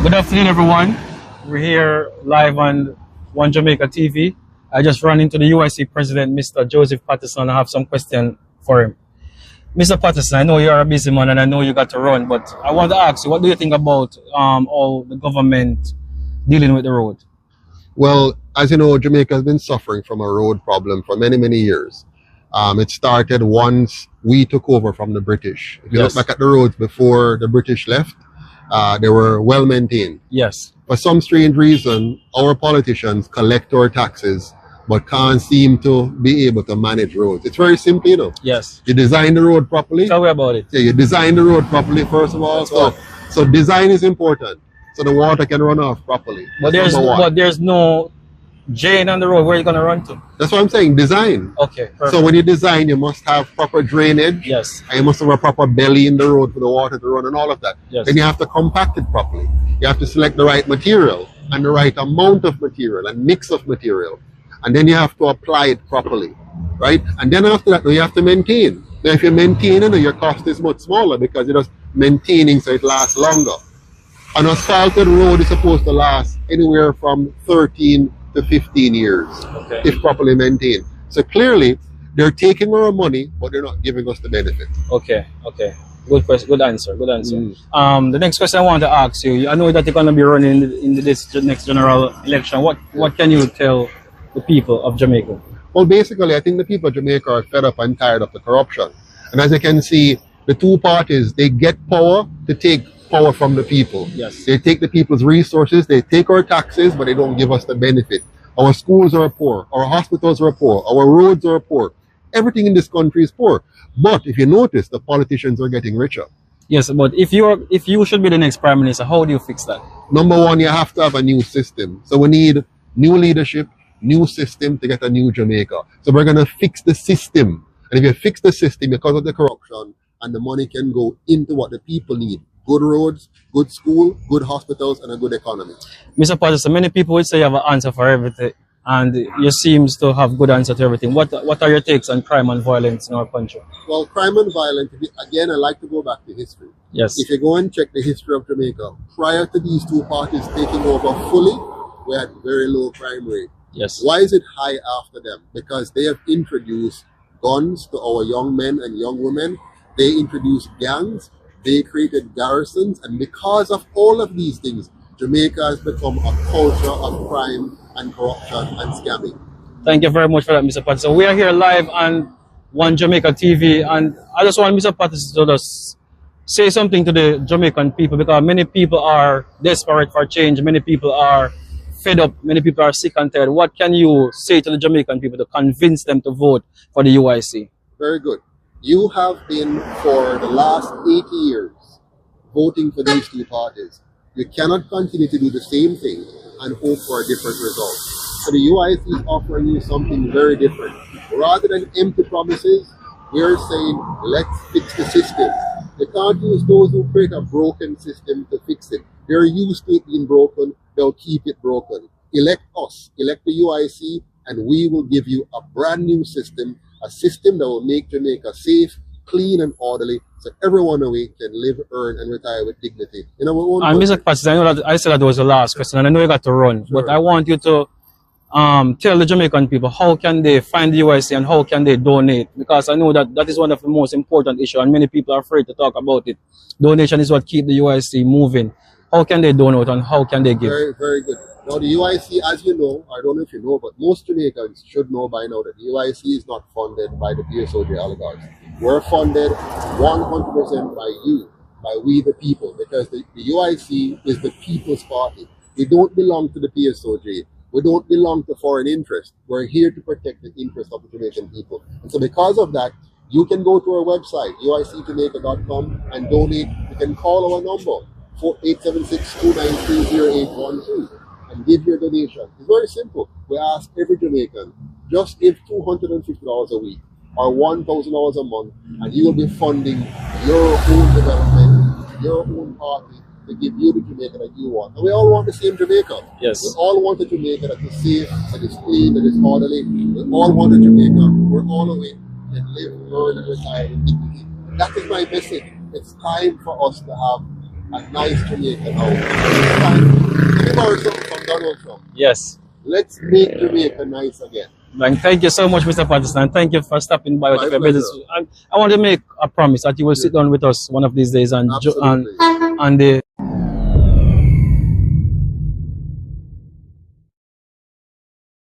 Good afternoon, everyone. We're here live on One Jamaica TV. I just ran into the UIC president, Mr. Joseph Patterson. I have some question for him. Mr. Patterson, I know you're a busy man and I know you got to run, but I want to ask you, what do you think about all the government dealing with the road? Well, as you know, Jamaica has been suffering from a road problem for many, many years. It started once we took over from the British. If you Yes. look back at the roads before the British left, they were well maintained. Yes. For some strange reason, our politicians collect our taxes but can't seem to be able to manage roads. It's very simple, you know. Yes. You design the road properly. Tell me about it. Yeah, you design the road properly first of all. That's right. So design is important. So the water can run off properly. But That's number one. there's no drain on the road. Where are you going to run to? That's what I'm saying. Design. Okay, perfect. So when you design, you must have proper drainage. Yes. And you must have a proper belly in the road for the water to run and all of that. Yes. Then you have to compact it properly. You have to select the right material and the right amount of material and mix of material. And then you have to apply it properly, right? And then after that, you have to maintain. Now, if you maintain it, your cost is much smaller because you're just maintaining so it lasts longer. An asphalted road is supposed to last anywhere from 13 to 15 years, Okay. if properly maintained. So clearly, they're taking our money, but they're not giving us the benefit. Okay. Good question. Good answer. The next question I want to ask you. I know that you're going to be running in this next general election. What can you tell the people of Jamaica? Well, basically, I think the people of Jamaica are fed up and tired of the corruption. And as you can see, the two parties, they get power to take power from the people. Yes. They take the people's resources, they take our taxes, but they don't give us the benefit. Our schools are poor, our hospitals are poor, our roads are poor. Everything in this country is poor. But if you notice, the politicians are getting richer. Yes, but if you should be the next prime minister, how do you fix that? Number one, you have to have a new system. So we need new leadership, new system to get a new Jamaica. So we're going to fix the system. And if you fix the system because of the corruption, and the money can go into what the people need. Good roads, good school, good hospitals, and a good economy. Mr. Patterson, many people would say you have an answer for everything, and you seems to have good answer to everything. What are your takes on crime and violence in our country? Well, crime and violence, again, I like to go back to history. Yes. If you go and check the history of Jamaica, prior to these two parties taking over fully, we had very low crime rate. Yes. Why is it high after them? Because they have introduced guns to our young men and young women. They introduced gangs. They created garrisons. And because of all of these things, Jamaica has become a culture of crime and corruption and scamming. Thank you very much for that, Mr. Patterson. We are here live on One Jamaica TV, and I just want Mr. Patterson to just say something to the Jamaican people, because many people are desperate for change. Many people are fed up. Many people are sick and tired. What can you say to the Jamaican people to convince them to vote for the UIC? Very good. You have been, for the last 80 years, voting for these two parties. You cannot continue to do the same thing and hope for a different result. So the UIC is offering you something very different. Rather than empty promises, we are saying, let's fix the system. You can't use those who create a broken system to fix it. They're used to it being broken. They'll keep it broken. Elect us, elect the UIC, and we will give you a brand new system, a system that will make Jamaica safe, clean, and orderly, so everyone away can live, earn, and retire with dignity in our own country. Mr. Patterson, I know that I said that was the last question, and I know you got to run, Sure. but I want you to tell the Jamaican people how can they find the UIC and how can they donate, because I know that is one of the most important issues, and many people are afraid to talk about it. Donation is what keeps the UIC moving. How can they donate and how can they give? Very, very good. Now, the UIC, as you know, I don't know if you know, but most Jamaicans should know by now that the UIC is not funded by the PSOJ oligarchs. We're funded 100% by you, by we the people, because the UIC is the people's party. We don't belong to the PSOJ. We don't belong to foreign interests. We're here to protect the interests of the Jamaican people. And so because of that, you can go to our website, uicjamaica.com, and donate. You can call our number, 876-293-0812. And give your donation. It's very simple. We ask every Jamaican, just give $250 a week or $1,000 a month, and you will be funding your own development, your own party, to give you the Jamaica that you want. And we all want the same Jamaica. Yes. We all want a Jamaica that is safe, that is clean, that is orderly. We all want a Jamaica where all of it can live, earn, and retire with dignity. That is my message. It's time for us to have a nice Jamaica now. Let me borrow something from Donald Trump. Yes. Let's make Jamaica nice again. And thank you so much, Mr. Patterson. Thank you for stopping by with My your business. pleasure. And I want to make a promise that you will sit down with us one of these days and Absolutely. and the